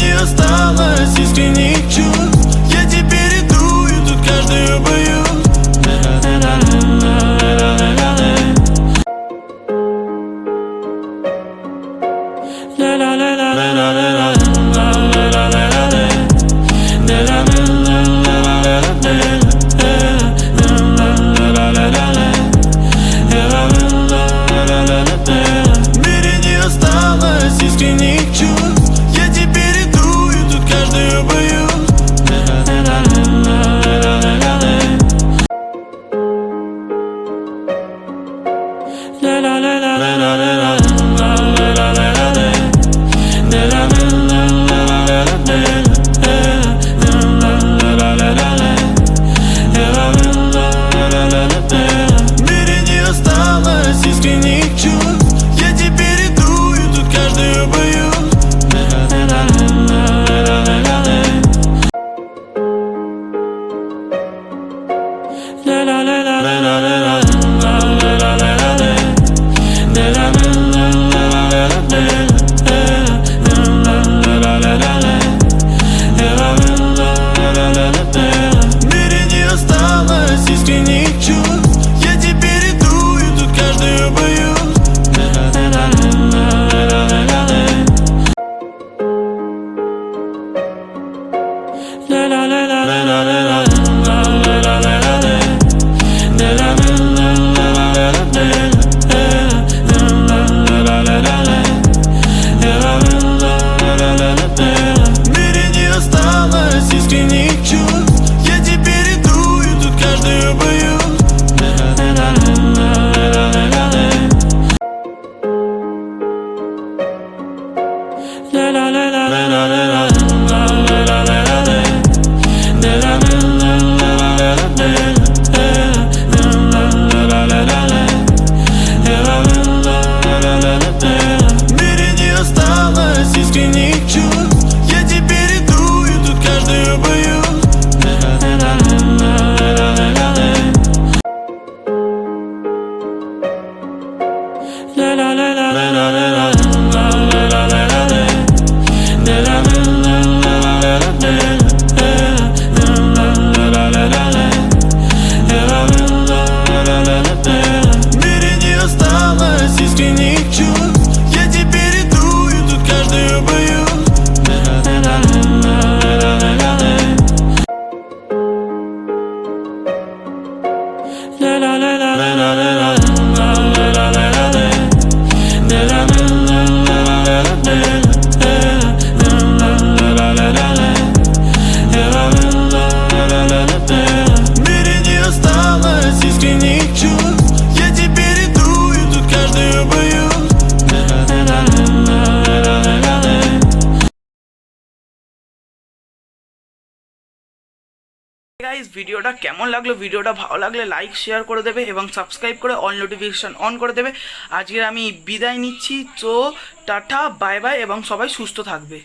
не осталось искренних чувств. Я теперь иду, и тут каждую боюсь. В мире не осталось искренних чувств. Я теперь иду, и тут каждую боюсь. В мире не осталось искренних чувств. Я теперь иду, и тут каждую боюсь. В мире не осталось искренних чувств. Я теперь иду, и тут каждую боюсь. В мире не осталось искренних чувств. Я теперь иду, и тут каждую боюсь. В мире не осталось искренних чувств. Я теперь иду, и тут каждую боюсь. В мире не осталось искренних чувств. Я теперь иду, и тут каждую боюсь. В мире не осталось искренних чувств. Я теперь иду, и тут каждую боюсь. গাইস ভিডিওটা কেমন লাগলো? ভিডিওটা ভালো লাগলে লাইক শেয়ার করে দেবে এবং সাবস্ক্রাইব করে অল নোটিফিকেশান অন করে দেবে। আজকে আমি বিদায় নিচ্ছি। তো টাটা, বাই বাই এবং সবাই সুস্থ থাকবে।